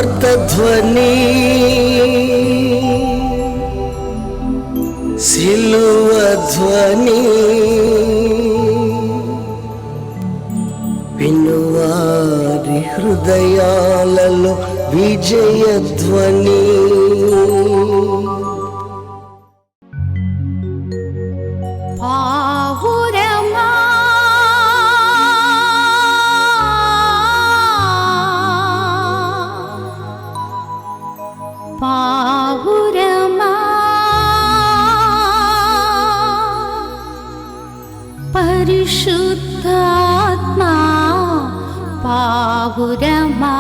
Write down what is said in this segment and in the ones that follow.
ఆర్తధ్వని సిలువ ధ్వని వినువారి హృదయాలలో విజయధ్వని. పరిశుద్ధాత్మా పావురమా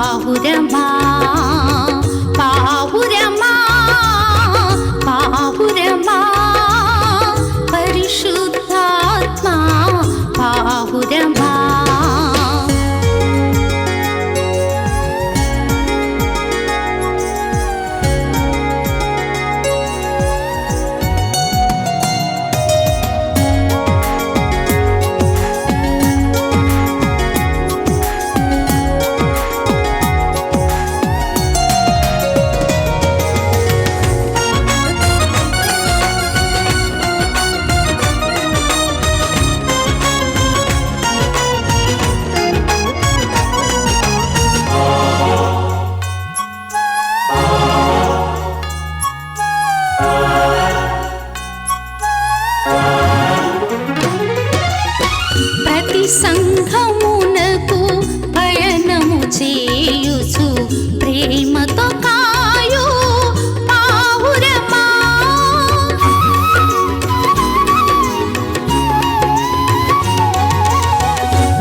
పావురమా పావురమా పావురమా పరిశుద్ధాత్మ పావురమా సంఘమునకు పయనము చేయుచు ప్రేమతో కాయు పావురమా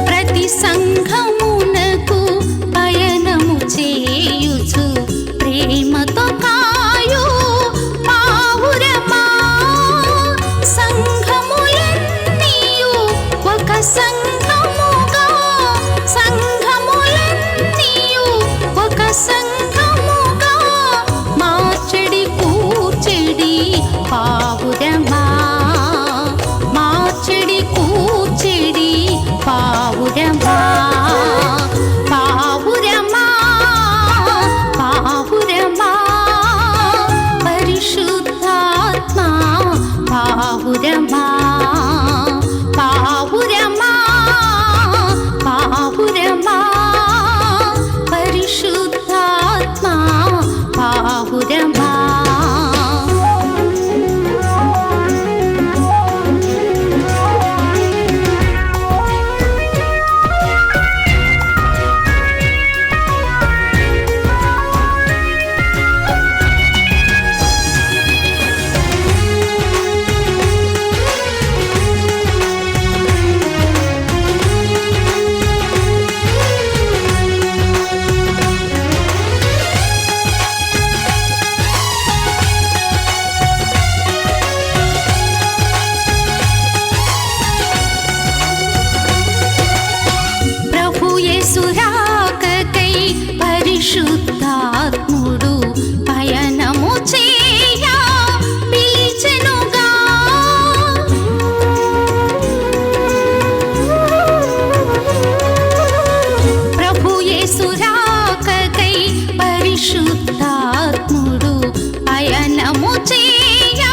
ప్రతి సంఘమునకు పయనము చేయుచు ప్రేమతో కాయు పావురమా సంఘములన్నీయు ఒక సంఘముగా సంఘములన్నీయు ఒక సంఘముగా మార్చడి కూర్చెడి పావురమా మార్చడి కూర్చెడి పావురమా పావురమా పావురమా పరిశుద్ధాత్మ పావురమా పావురమా పావురమా పరిశుద్ధాత్మ పావురమా పరిశుద్ధాత్ముడు పయనము చేయ పిలిచెనుగా ప్రభు యేసు రాకకై పరిశుద్ధాత్ముడు పయనము చేయ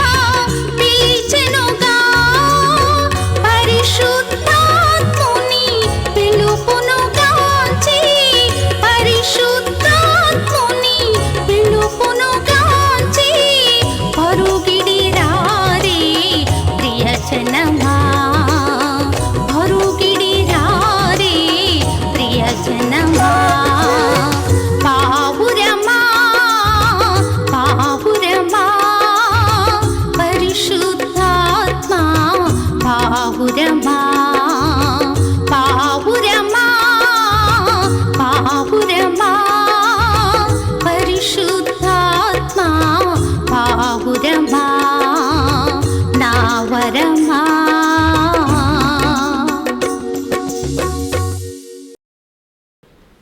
పిలిచెనుగా పరిశుద్ధాత్ముని పిలుపును గాంచి పరిశుద్ధాత్ముని పిలుపును గాంచి పరుగిడి రారే ప్రియజనమా పరుగిడి రారే ప్రియజనమా పావురమా పావురమా పరిశుద్ధాత్మ పావురమా పావురమా పావురమా పరిశుద్ధాత్మ పావురమా నా వరమా.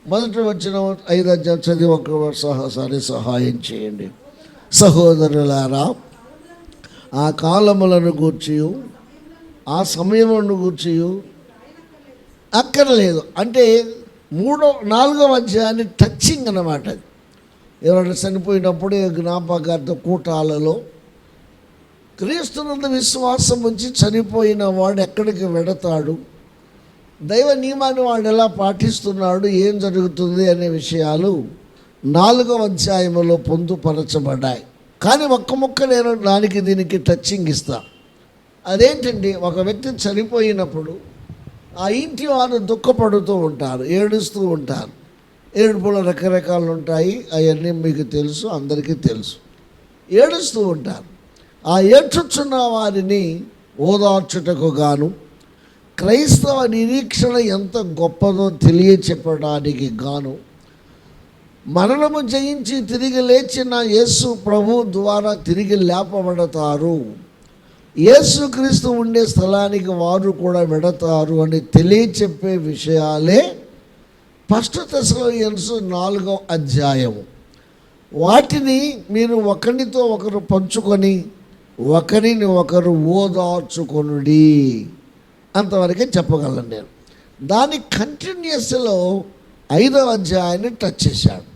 మొదటి వచ్చిన 5 అధ్యాయం చదివి ఒక్కసారి సహాయం చేయండి. సహోదరులారా, ఆ కాలములను గూర్చి ఆ సమయములను గూర్చి అక్కర్లేదు అంటే 4వ అధ్యాయాన్ని టచింగ్ అన్నమాట. ఎవరైనా చనిపోయినప్పుడు జ్ఞాపకార్థ కూటాలలో క్రీస్తునందు విశ్వాసం ఉంచి చనిపోయిన వాడు ఎక్కడికి వెడతాడు, దైవ నియమాన్ని వాడు ఎలా పాటిస్తున్నాడు, ఏం జరుగుతుంది అనే విషయాలు 4వ అధ్యాయంలో పొందుపరచబడ్డాయి. కానీ ఒక్క ముక్క నేను దీనికి టచింగ్ ఇస్తా. అదేంటండి, ఒక వ్యక్తి చనిపోయినప్పుడు ఆ ఇంటి వారు దుఃఖపడుతూ ఉంటారు, ఏడుస్తూ ఉంటారు. ఏడుపులు రకరకాలు ఉంటాయి, అవన్నీ మీకు తెలుసు, అందరికీ తెలుసు. ఏడుస్తూ ఉంటారు. ఆ ఏడ్చుచున్న వారిని ఓదార్చుటకు గాను క్రైస్తవ నిరీక్షణ ఎంత గొప్పదో తెలియచెప్పడానికి గాను మరణము జయించి తిరిగి లేచిన యేసు ప్రభు ద్వారా తిరిగి లేపబడతారు, యేసుక్రీస్తు ఉండే స్థలానికి వారు కూడా వెడతారు అని తెలియచెప్పే విషయాలే 1 తెస్సలోనియన్స్ 4వ అధ్యాయము. వాటిని మీరు ఒకరితో ఒకరు పంచుకొని ఒకరిని ఒకరు ఓదార్చుకొనుడి అంతవరకే చెప్పగలను నేను. దాని కంటిన్యూస్లో 5వ అధ్యాయాన్ని టచ్ చేశాడు.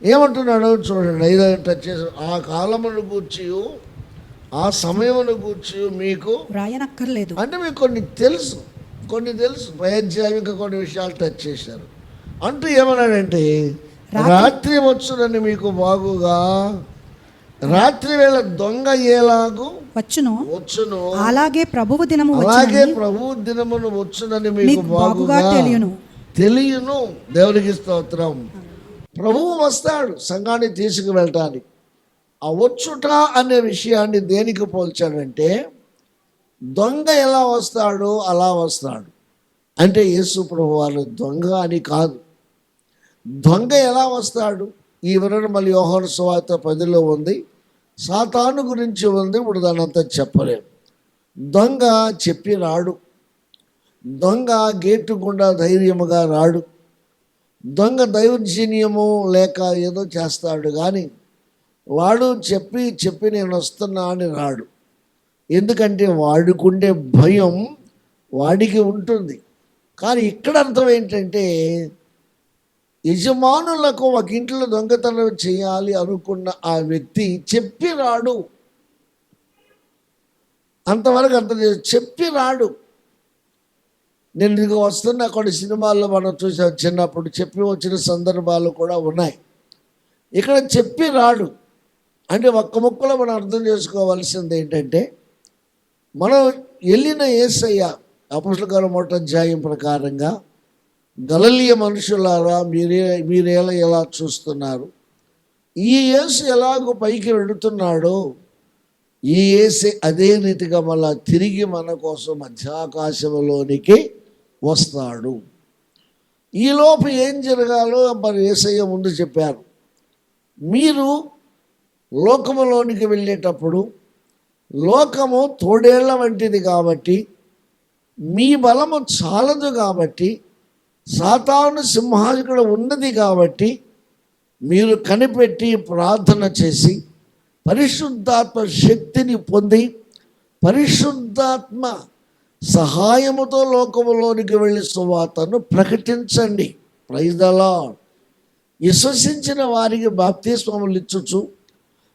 ఏమంటున్నాడో చూడండి. 5వ టచ్ చేశాడు. ఆ కాలమును గూర్చి ఆ సమయమును గూర్చి మీకు రాయనక్కర్లేదు అంటే మీకు కొన్ని తెలుసు. పై అధ్యాయం ఇంకా కొన్ని విషయాలు టచ్ చేశారు. అంటూ ఏమన్నాడంటే రాత్రి వచ్చునని మీకు బాగుగా, రాత్రి వేళ దొంగ ఎలాగూ వచ్చును అలాగే ప్రభువు దినమును వచ్చునని మీకు బాగుగా తెలియను. దేవునికి స్తోత్రం. ప్రభువు వస్తాడు సంఘాన్ని తీసుకువెళ్ళటానికి. ఆ వచ్చుట అనే విషయాన్ని దేనికి పోల్చాడంటే దొంగ ఎలా వస్తాడో అలా వస్తాడు. అంటే యేసు ప్రభు వారు దొంగ అని కాదు. దొంగ ఎలా వస్తాడు? ఈ వివరణ మళ్ళీ యోహాను సువార్త 10లో ఉంది. సాతాను గురించి ఉంది. ఇప్పుడు దాని అంతా చెప్పలేము. దొంగ చెప్పి రాడు. దొంగ గేటు గుండా ధైర్యముగా రాడు. దొంగ దైవజన్యము లేక ఏదో చేస్తాడు కానీ వాడు చెప్పి నేను వస్తున్నా అని రాడు. ఎందుకంటే వాడికుండే భయం వాడికి ఉంటుంది. కానీ ఇక్కడ అర్థం ఏంటంటే యజమానులకు ఒక ఇంట్లో దొంగతనం చేయాలి అనుకున్న ఆ వ్యక్తి చెప్పి రాడు. అంతవరకు అర్థం చెప్పి రాడు. నేను ఇదిగో వస్తున్నా. కొన్ని సినిమాల్లో మనం చూసాం, చిన్నప్పుడు చెప్పి వచ్చిన సందర్భాలు కూడా ఉన్నాయి. ఇక్కడ చెప్పి రాడు అంటే ఒక్క ముక్కలో మనం అర్థం చేసుకోవాల్సింది ఏంటంటే మనం వెళ్ళిన యేసయ్య అపోస్తలుల కార్యం 1వ అధ్యాయం ప్రకారంగా గలిలయ మనుషులారా మీరేలా ఎలా చూస్తున్నారు? ఈ యేసు ఎలాగో పైకి వెళుతున్నాడో ఈ యేసే అదే రీతిగా మళ్ళా తిరిగి మన కోసం మధ్యాకాశంలోనికి వస్తాడు. ఈలోపు ఏం జరగాలో మరి యేసయ్య ముందు చెప్పారు. మీరు లోకములోనికి వెళ్ళేటప్పుడు లోకము తోడేళ్ల వంటిది కాబట్టి మీ బలము చాలదు కాబట్టి సాతాను సింహాసకుడు ఉన్నది కాబట్టి మీరు కనిపెట్టి ప్రార్థన చేసి పరిశుద్ధాత్మ శక్తిని పొంది పరిశుద్ధాత్మ సహాయముతో లోకములోనికి వెళ్ళి సువార్తను ప్రకటించండి. Praise the lord. విశ్వసించిన వారికి బాప్తిస్మములు ఇచ్చుచు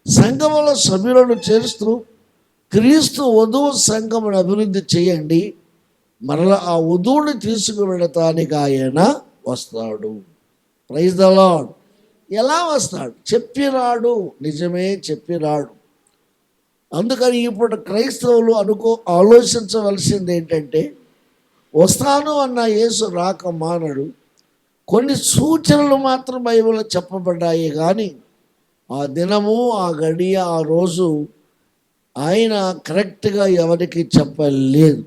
సంఘముల సభ్యులను చేరుస్తూ క్రీస్తు వధువు సంఘమును అభివృద్ధి చేయండి. మరలా ఆ వధువుని తీసుకువెళతానికి ఆయన వస్తాడు. Praise the lord. ఎలా వస్తాడు? చెప్పిరాడు. నిజమే చెప్పిరాడు. అందుకని ఇప్పుడు క్రైస్తవులు ఆలోచించవలసింది ఏంటంటే వస్తాను అన్న యేసు రాక మానడు. కొన్ని సూచనలు మాత్రం బైబిల్లో చెప్పబడ్డాయి కానీ ఆ దినము, ఆ గడియ, ఆ రోజు ఆయన కరెక్ట్గా ఎవరికి చెప్పలేదు.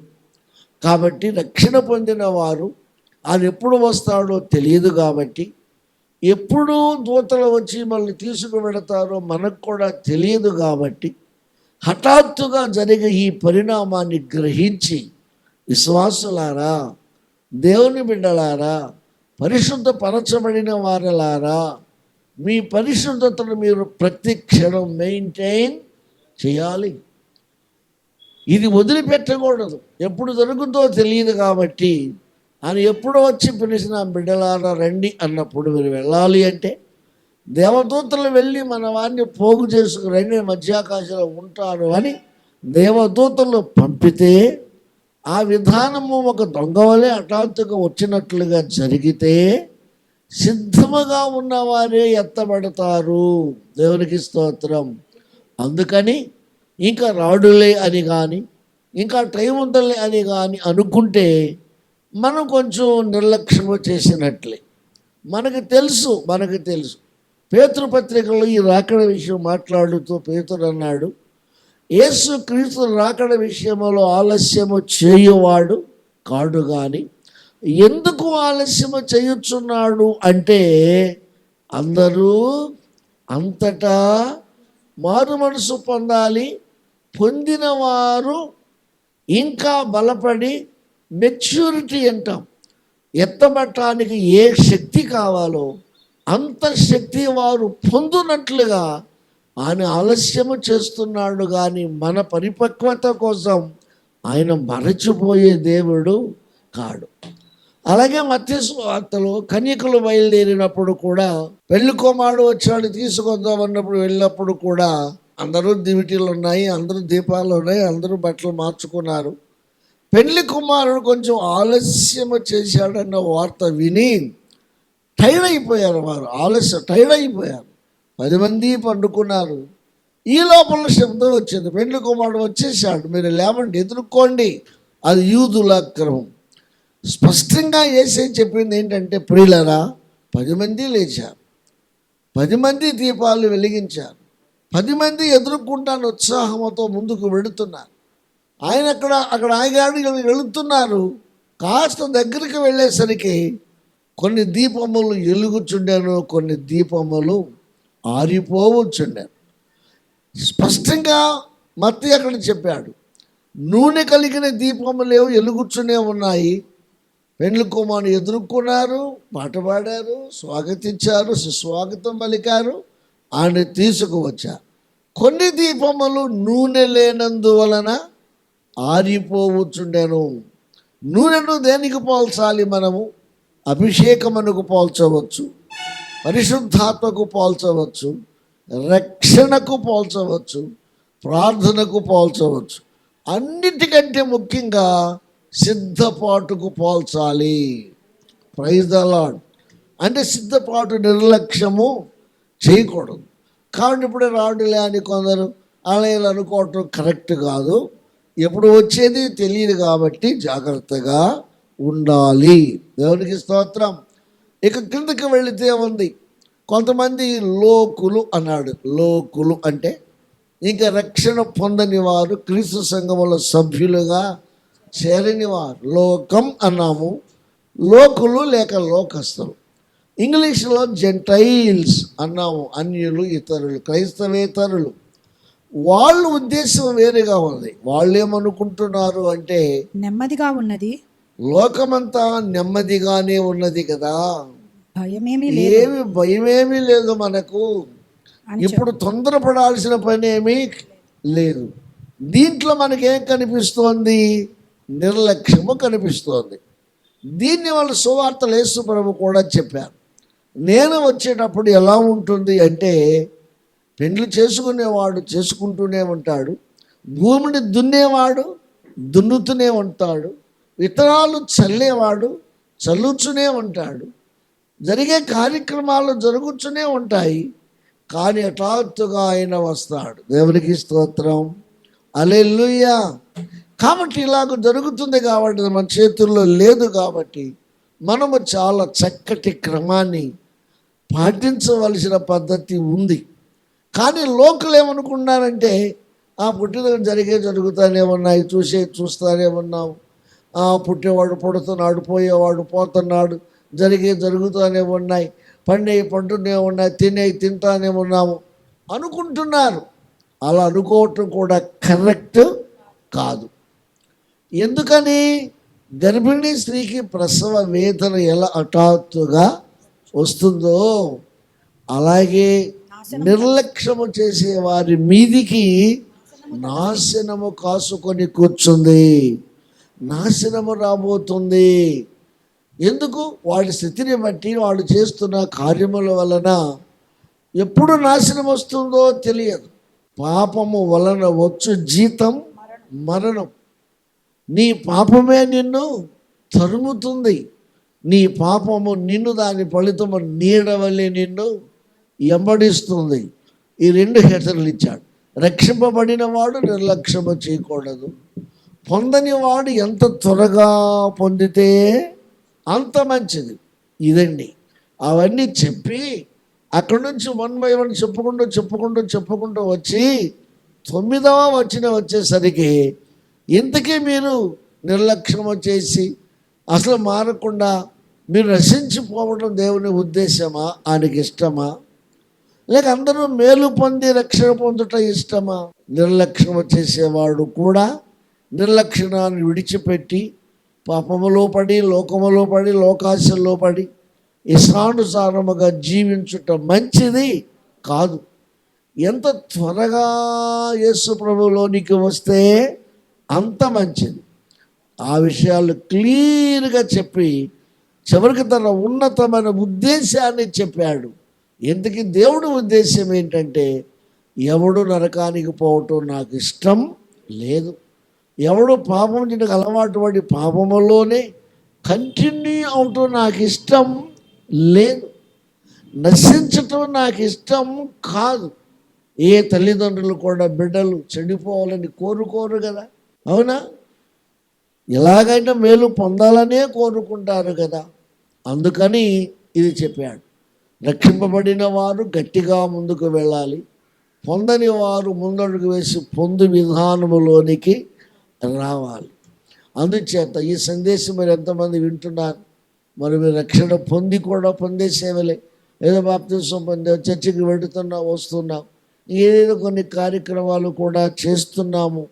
కాబట్టి రక్షణ పొందిన వారు ఆయన ఎప్పుడు వస్తాడో తెలియదు కాబట్టి, ఎప్పుడు దూతలు వచ్చి మనల్ని తీసుకువెడతారో మనకు కూడా తెలియదు కాబట్టి హఠాత్తుగా జరిగే ఈ పరిణామాన్ని గ్రహించి విశ్వాసులారా, దేవుని బిడ్డలారా, పరిశుద్ధపరచబడిన వారలారా, మీ పరిశుద్ధతను మీరు ప్రతి క్షణం మెయింటైన్ చేయాలి. ఇది వదిలిపెట్టకూడదు. ఎప్పుడు దొరుకుతుందో తెలియదు కాబట్టి ఆయన ఎప్పుడో వచ్చి పిలిచిన బిడ్డలారా రండి అన్నప్పుడు మీరు వెళ్ళాలి. అంటే దేవదూతలు వెళ్ళి మన వారిని పోగు చేసుకురండి, మధ్యాకాశంలో ఉంటారు అని దేవదూతలు పంపితే ఆ విధానము ఒక దొంగ వలె హఠాత్తుగా వచ్చినట్లుగా జరిగితే సిద్ధముగా ఉన్నవారే ఎత్తబడతారు. దేవునికి స్తోత్రం. అందుకని ఇంకా రాడులే అని కానీ ఇంకా టైం ఉందలే అని కానీ అనుకుంటే మనం కొంచెం నిర్లక్ష్యము చేసినట్లే. మనకు తెలుసు. పేతురు పత్రికలో ఈ రాకడ విషయం మాట్లాడుతూ పేతురు అన్నాడు, యేసు క్రీస్తు రాకడ విషయంలో ఆలస్యము చేయువాడు కాడు కానీ ఎందుకు ఆలస్యము చేయుచున్నాడు అంటే అందరూ అంతటా మారు మనసు పొందాలి. పొందిన వారు ఇంకా బలపడి మెచ్యూరిటీ అంటాం, ఎత్తబట్టడానికి ఏ శక్తి కావాలో అంత శక్తి వారు పొందునట్లుగా ఆయన ఆలస్యము చేస్తున్నాడు. కానీ మన పరిపక్వత కోసం ఆయన మరచిపోయే దేవుడు కాడు. అలాగే మత్తయి సువార్తలో కన్యకలు బయలుదేరినప్పుడు కూడా పెళ్లి కుమారుడు వచ్చాడు తీసుకొద్దామన్నప్పుడు వెళ్ళినప్పుడు కూడా అందరూ దివిటీలు ఉన్నాయి, అందరూ దీపాలు ఉన్నాయి, అందరూ బట్టలు మార్చుకున్నారు. పెళ్లి కుమారుడు కొంచెం ఆలస్యము చేశాడన్న వార్త విని టైర్డ్ అయిపోయారు. వారు టైర్డ్ అయిపోయారు. 10 మంది పండుకున్నారు. ఈ లోపల శబ్దం వచ్చింది, పెళ్లి కుమారుడు వచ్చేసాడు, మీరు లేవండి, ఎదుర్కోండి. అది యూదుల క్రమం. స్పష్టంగా యేసే చెప్పింది ఏంటంటే, ప్రియులరా 10 మంది లేచారు, 10 మంది దీపాలు వెలిగించారు, 10 మంది ఎదుర్కొంటాను ఉత్సాహంతో ముందుకు వెళుతున్నారు. ఆయన అక్కడ ఆగాడు, వెళుతున్నారు. కాస్త దగ్గరికి వెళ్ళేసరికి కొన్ని దీపములు వెలుగుచుండాను, కొన్ని దీపములు ఆరిపోవచ్చుండాను. స్పష్టంగా మత్తయి అక్కడ చెప్పాడు, నూనె కలిగిన దీపములు వెలుగుచునే ఉన్నాయి. పెండ్లి కుమారుని ఎదుర్కొన్నారు, పాట పాడారు, స్వాగతించారు, సుస్వాగతం పలికారు, ఆయన తీసుకువచ్చారు. కొన్ని దీపములు నూనె లేనందువలన ఆరిపోవచ్చుండెను. నూనెను దేనికి పోల్చాలి మనము? అభిషేకమునకు పోల్చవచ్చు, పరిశుద్ధాత్మకు పోల్చవచ్చు, రక్షణకు పోల్చవచ్చు, ప్రార్థనకు పోల్చవచ్చు. అన్నిటికంటే ముఖ్యంగా సిద్ధపాటుకు పోల్చాలి. Praise the lord. అంటే సిద్ధపాటు నిర్లక్ష్యము చేయకూడదు. కాబట్టి ఇప్పుడే రాడులే అని కొందరు ఆలయాలు అనుకోవటం కరెక్ట్ కాదు. ఎప్పుడు వచ్చేది తెలియదు కాబట్టి జాగ్రత్తగా ఉండాలి. దేవునికి స్తోత్రం. ఇక కిందకి వెళితే ఉంది, కొంతమంది లోకులు అన్నాడు. లోకులు అంటే ఇంకా రక్షణ పొందని వారు, క్రీస్తు సంఘముల సభ్యులుగా చేరని వారు. లోకం అన్నాము, లోకులు లేక లోకస్తులు. ఇంగ్లీష్లో జెంటైల్స్ అన్నాము, అన్యులు, ఇతరులు, క్రైస్తవేతరులు. వాళ్ళ ఉద్దేశం వేరుగా ఉంది. వాళ్ళు ఏమనుకుంటున్నారు అంటే, నెమ్మదిగా ఉన్నది, లోకమంతా నెమ్మదిగానే ఉన్నది కదా, ఏమి భయమేమీ లేదు మనకు, ఇప్పుడు తొందరపడాల్సిన పని ఏమీ లేదు. దీంట్లో మనకేం కనిపిస్తోంది? నిర్లక్ష్యము కనిపిస్తోంది. దీన్ని వాళ్ళు సువార్తలు యేసు ప్రభు కూడా చెప్పారు. నేను వచ్చేటప్పుడు ఎలా ఉంటుంది అంటే, పెండ్లు చేసుకునేవాడు చేసుకుంటూనే ఉంటాడు, భూమిని దున్నేవాడు దున్నుతూనే ఉంటాడు, విత్తనాలు చల్లేవాడు చల్లుతూనే ఉంటాడు, జరిగే కార్యక్రమాలు జరుగుతూనే ఉంటాయి. కానీ హఠాత్తుగా ఆయన వస్తాడు. దేవునికి స్తోత్రం, హల్లెలూయా. కాబట్టి ఇలాగ జరుగుతుంది కాబట్టి, మన చేతుల్లో లేదు కాబట్టి మనము చాలా చక్కటి క్రమాన్ని పాటించవలసిన పద్ధతి ఉంది. కానీ లోకలు ఏమనుకున్నారంటే, ఆ పుట్టిన జరుగుతూనే ఉన్నాయి, చూస్తూనే ఉన్నాం, పుట్టేవాడు పుడుతున్నాడు, పోయేవాడు పోతున్నాడు, జరుగుతూనే ఉన్నాయి, పండునే ఉన్నాయి, తింటానే ఉన్నాము అనుకుంటున్నారు. అలా అనుకోవటం కూడా కరెక్ట్ కాదు. ఎందుకని? గర్భిణీ స్త్రీకి ప్రసవ వేదన ఎలా హఠాత్తుగా వస్తుందో, అలాగే నిర్లక్ష్యము చేసే వారి మీదికి నాశనము కాసుకొని కూర్చుంది. నాశనము రాబోతుంది. ఎందుకు? వాడి స్థితిని బట్టి, వాడు చేస్తున్న కార్యముల వలన ఎప్పుడు నాశనం వస్తుందో తెలియదు. పాపము వలన వచ్చు జీతం మరణం. నీ పాపమే నిన్ను తరుముతుంది. నీ పాపము నిన్ను, దాని ఫలితము నీడవలే నిన్ను ఎంబడిస్తుంది. ఈ 2 హెచ్చరికలు ఇచ్చాడు. రక్షింపబడిన వాడు నిర్లక్ష్యము చేయకూడదు. పొందని వాడు ఎంత త్వరగా పొందితే అంత మంచిది. ఇదండి. అవన్నీ చెప్పి అక్కడి నుంచి 1 by 1 చెప్పుకుంటూ వచ్చి 9వ వచనం వచ్చేసరికి ఇంతకీ మీరు నిర్లక్ష్యం చేసి అసలు మారకుండా మీరు నశించిపోవడం దేవుని ఉద్దేశమా, ఆయనకి ఇష్టమా? లేక అందరూ మేలు పొంది రక్షణ పొందుట ఇష్టమా? నిర్లక్ష్యం చేసేవాడు కూడా నిర్లక్ష్యాన్ని విడిచిపెట్టి పాపములో పడి, లోకములో పడి, లోకాశల్లో పడి ఇష్టానుసారముగా జీవించుట మంచిది కాదు. ఎంత త్వరగా యేసు ప్రభువులోనికి వస్తే అంత మంచిది. ఆ విషయాలు క్లియర్గా చెప్పి చివరికి తన ఉన్నతమైన ఉద్దేశాన్ని చెప్పాడు. ఎందుకు దేవుడి ఉద్దేశం ఏంటంటే, ఎవడు నరకానికి పోవటం నాకు ఇష్టం లేదు, ఎవడు పాపం చేయడానికి అలవాటు పడి పాపములోనే కంటిన్యూ అవటం నాకు ఇష్టం లేదు, నశించటం నాకు ఇష్టం కాదు. ఏ తల్లిదండ్రులు కూడా బిడ్డలు చెడిపోవాలని కోరుకోరు కదా, అవునా? ఎలాగైనా మేలు పొందాలనే కోరుకుంటారు కదా. అందుకని ఇది చెప్పాడు. రక్షింపబడిన వారు గట్టిగా ముందుకు వెళ్ళాలి, పొందని వారు ముందడుగు వేసి పొందు విధానములోనికి రావాలి. అందుచేత ఈ సందేశం మీరు ఎంతమంది వింటున్నారు? మరి మీరు రక్షణ పొంది కూడా పొందేసేవలే, ఏదో బాప్తిసం పొందే చర్చికి వెళుతున్నాం, వస్తున్నాం, ఏదేదో కొన్ని కార్యక్రమాలు కూడా చేస్తున్నాము.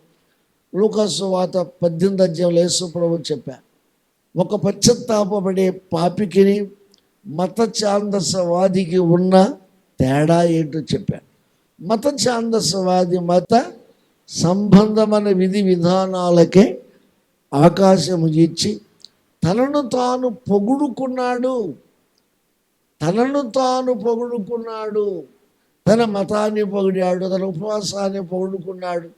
లూకాసు సువార్త 18వ అధ్యాయంలో యేసు ప్రభువు చెప్పారు, ఒక పశ్చాత్తాపపడే పాపికిని మత ఛాందసవాదికి ఉన్న తేడా ఏంటో చెప్పారు. మత ఛాందసవాది మత సంబంధమైన విధి విధానాలకే అవకాశం ఇచ్చి తనను తాను పొగుడుకున్నాడు, తన మతాన్ని పొగిడాడు, తన ఉపవాసాన్ని పొగుడుకున్నాడు,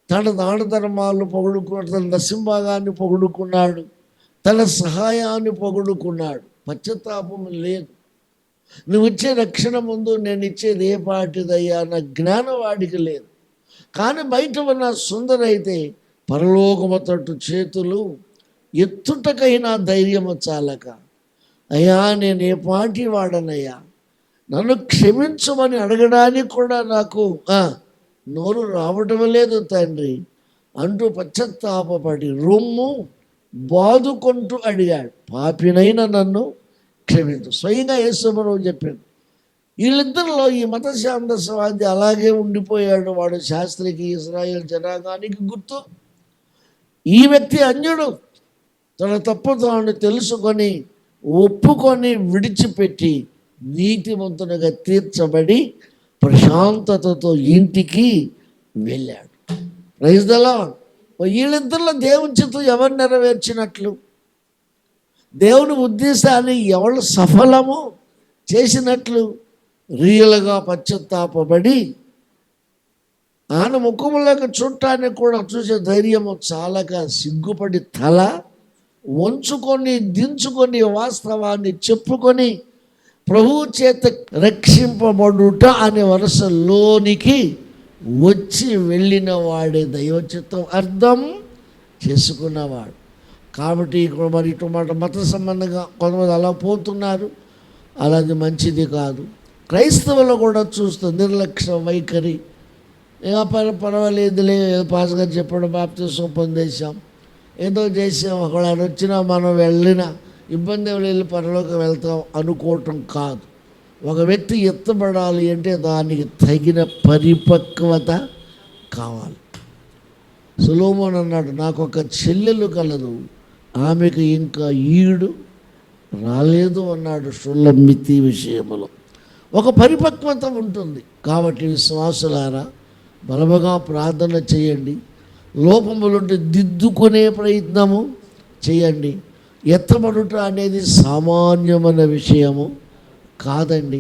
తన దాన ధర్మాలను పొగుడుకున్నాడు, తన దశంభాగాన్ని పొగుడుకున్నాడు, తన సహాయాన్ని పొగుడుకున్నాడు. పశ్చాత్తాపం లేదు. నువ్వు ఇచ్చే రక్షణ ముందు నేను ఇచ్చేది ఏ పాటిదయ్యా నా జ్ఞానం వాడికి లేదు. కానీ బయట ఉన్న సుందరైతే పరలోకము తట్టు చేతులు ఎత్తుటకైనా ధైర్యము చాలక, అయ్యా నేను ఏ పాటి వాడనయ్యా, నన్ను క్షమించమని అడగడానికి కూడా నాకు నోరు రావటం లేదు తండ్రి అంటూ పశ్చాత్తాపడి రొమ్ము బాదుకుంటూ అడిగాడు, పాపినైనా నన్ను క్షమించు. స్వయంగా యేసు ప్రభువు చెప్పాడు. వీళ్ళిద్దరిలో ఈ మత ఛాందసవాది అలాగే ఉండిపోయాడు. వాడు శాస్త్రికి, ఇశ్రాయేల్ జనాంగానికి గుర్తు. ఈ వ్యక్తి అన్యుడు. తన తప్పు తాను తెలుసుకొని ఒప్పుకొని విడిచిపెట్టి నీతిమంతునిగా తీర్చబడి ప్రశాంతతతో ఇంటికి వెళ్ళాడు. Praise the lord. వీళ్ళిద్దరిలో దేవుని చిత్తం ఎవరు నెరవేర్చినట్లు, దేవుని ఉద్దేశాన్ని ఎవరు సఫలము చేసినట్లు? రియల్గా పశ్చాత్తాపడి ఆయన ముఖములోకి చూడటానికి కూడా చూసే ధైర్యము చాలక సిగ్గుపడి తల వంచుకొని దించుకొని వాస్తవాన్ని చెప్పుకొని ప్రభువు చేత రక్షింపబడుట అనే వరుసలోనికి వచ్చి వెళ్ళిన వాడే దైవచిత్తం అర్థం చేసుకున్నవాడు. కాబట్టి మరి ఇటు మాట మత సంబంధంగా కొంతమంది అలా పోతున్నారు. అలాది మంచిది కాదు. క్రైస్తవులు కూడా చూస్తూ నిర్లక్ష్య వైఖరి, పర్వాలేదులే, పాస్ గారు చెప్పడం బాప్తిసం పొందేశాం, ఏదో చేసాం, అక్కడ వచ్చినా మనం వెళ్ళినా ఇబ్బంది వెళ్ళి పరలోకి వెళ్తాం అనుకోవటం కాదు. ఒక వ్యక్తి ఎత్తబడాలి అంటే దానికి తగిన పరిపక్వత కావాలి. సొలొమోను అన్నాడు, నాకు ఒక చెల్లెలు కలదు, ఆమెకు ఇంకా ఈడు రాలేదు అన్నాడు. షుల్లమితి విషయంలో ఒక పరిపక్వత ఉంటుంది. కాబట్టి విశ్వాసులారా బలముగా ప్రార్థన చేయండి, లోపములుంటే దిద్దుకునే ప్రయత్నము చేయండి. ఎత్తబడుట అనేది సామాన్యమైన విషయము కాదండి.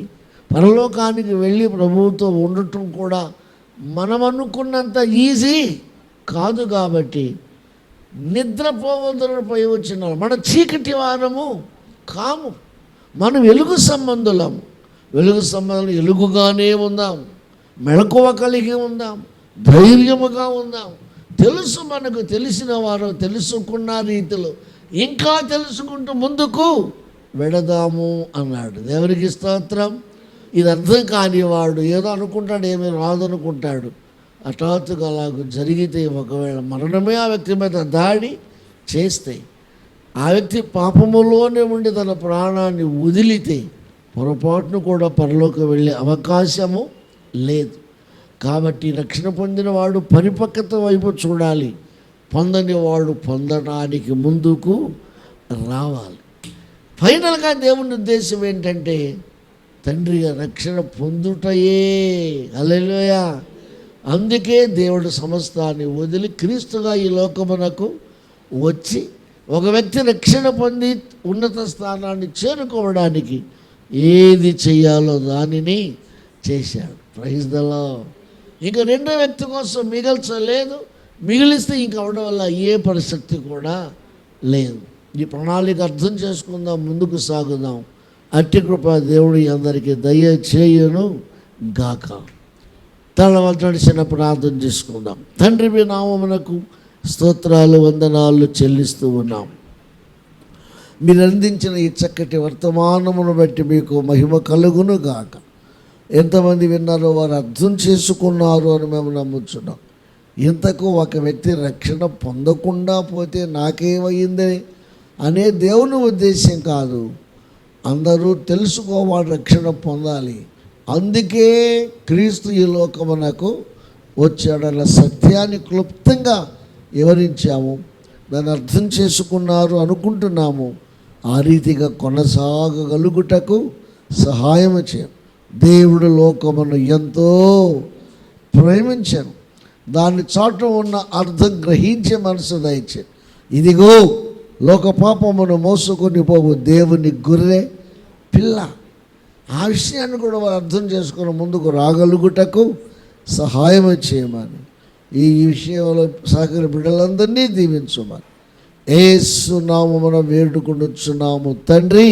పరలోకానికి వెళ్ళి ప్రభువుతో ఉండటం కూడా మనం అనుకున్నంత ఈజీ కాదు. కాబట్టి నిద్రపోవద్దని పోయి వచ్చిన మన చీకటి వారము కాము, మనం వెలుగు సంబంధులము. వెలుగు సంబంధాలు ఎలుగుగానే ఉందాం, మెళకువ కలిగి ఉందాం, ధైర్యముగా ఉందాం. తెలుసు, మనకు తెలిసిన వారు తెలుసుకున్న రీతిలో ఇంకా తెలుసుకుంటూ ముందుకు వెడదాము అన్నాడు. దేవునికి స్తోత్రం. ఇది అర్థం కానివాడు ఏదో అనుకుంటాడు, ఏమీ రాదనుకుంటాడు. హఠాత్తుగా అలాగ జరిగితే ఒకవేళ మరణమే ఆ వ్యక్తి మీద దాడి చేస్తే ఆ వ్యక్తి పాపములోనే ఉండి తన ప్రాణాన్ని వదిలితే పొరపాటును కూడా పరలోకి వెళ్ళే అవకాశము లేదు. కాబట్టి రక్షణ పొందిన వాడు పరిపక్వత వైపు చూడాలి, పొందని వాడు పొందడానికి ముందుకు రావాలి. ఫైనల్గా దేవుని ఉద్దేశం ఏంటంటే తండ్రిగా రక్షణ పొందుటయే. హల్లెలూయా. అందుకే దేవుడు సమస్తాన్ని వదిలి క్రీస్తుగా ఈ లోకమునకు వచ్చి ఒక వ్యక్తి రక్షణ పొంది ఉన్నత స్థానాన్ని చేరుకోవడానికి ఏది చేయాలో దానిని చేశాడు. Praise the lord. ఇంకా రెండో వ్యక్తి కోసం మిగల్చలేదు, మిగిలిస్తే ఇంక అవడం వల్ల ఏ పరిస్థితి కూడా లేదు. ఈ ప్రణాళిక అర్థం చేసుకుందాం, ముందుకు సాగుదాం. అట్టి కృప దేవుడు అందరికీ దయచేయును గాక. తలవంచిన ప్రార్థన చేసుకుందాం. తండ్రి మీ నామమునకు స్తోత్రాలు వందనాలు చెల్లిస్తూ ఉన్నాం. మీరు అందించిన ఈ చక్కటి వర్తమానమును బట్టి మీకు మహిమ కలుగును గాక. ఎంతమంది విన్నారో వారు అర్థం చేసుకున్నారు అని మేము నమ్ముతున్నాం. ఇంతకు ఒక వ్యక్తి రక్షణ పొందకుండా పోతే నాకేమైందని అనే దేవుని ఉద్దేశం కాదు. అందరూ తెలుసుకోవాలి, రక్షణ పొందాలి. అందుకే క్రీస్తు ఈ లోకమునకు వచ్చాడన్న సత్యాన్ని క్లుప్తంగా వివరించాము. దాన్ని అర్థం చేసుకున్నారు అనుకుంటున్నాము. ఆ రీతిగా కొనసాగగలుగుటకు సహాయం చేయం. దేవుడు లోకమును ఎంతో ప్రేమించాను, దాని చాటు ఉన్న అర్థం గ్రహించే మనసు దయచేది. ఇదిగో లోక పాపమును మోసుకొని పోవు దేవుని గొర్రె పిల్ల. ఆ విషయాన్ని కూడా వారు అర్థం చేసుకుని ముందుకు రాగలుగుటకు సహాయం చేయమని, ఈ విషయంలో సహకరి బిడ్డలందరినీ దీవించమని యేసు నామమున వేడుకొనుచున్నాము తండ్రి.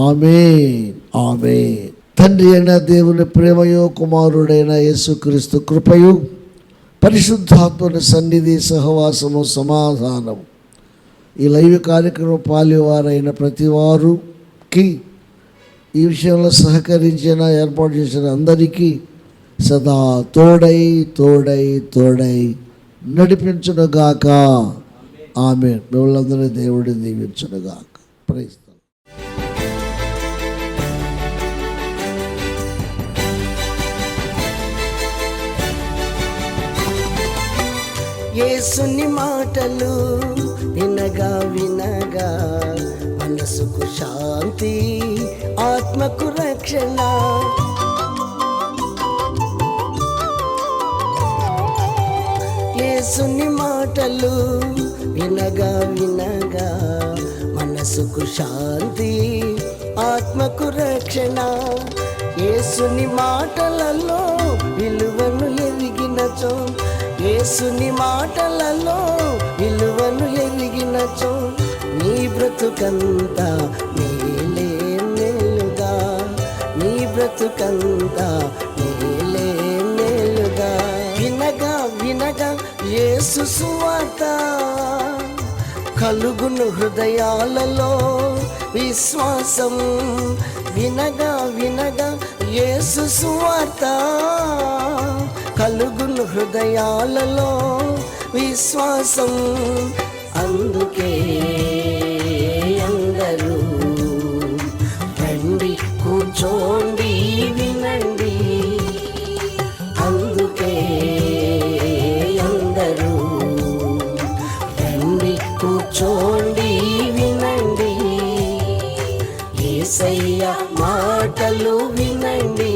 ఆమేన్, ఆమేన్. తండ్రి అయిన దేవుని ప్రేమయో, కుమారుడైన యేసుక్రీస్తు కృపయు, పరిశుద్ధాత్మని సన్నిధి, సహవాసము, సమాధానము ఈ లైవ్ కార్యక్రమం పాలివారైన ప్రతి వారికి, ఈ విషయంలో సహకరించిన ఏర్పాటు చేసిన అందరికీ సదా తోడై తోడై తోడై నడిపించునుగాక. ఆమేన్. మిమ్మల్ని దేవుడు దీవించునుగాక. ప్రైజ్. యేసుని మాటలు వినగా వినగా మనసుకు శాంతి, ఆత్మకు రక్షణ. యేసుని మాటలు వినగా వినగా మనసుకు శాంతి, ఆత్మకు రక్షణ. యేసుని మాటలలో విలువను ఎరిగినచో, యేసుని మాటలలో విలువను ఎరిగినచో నీ బ్రతుకంతా మేలే మేలుగా, నీ బ్రతుకంతా మేలే మేలుగా. వినగా వినగా యేసు సువార్త కలుగును హృదయాలలో విశ్వాసం. వినగా వినగా యేసు సువార్త కలుగును హృదయాలలో విశ్వాసం. అందుకే అందరూ రండి, కూర్చోండి, వినండి. అందుకే అందరూ రండి, కూర్చోండి, వినండి. యేసయ్య మాటలు వినండి.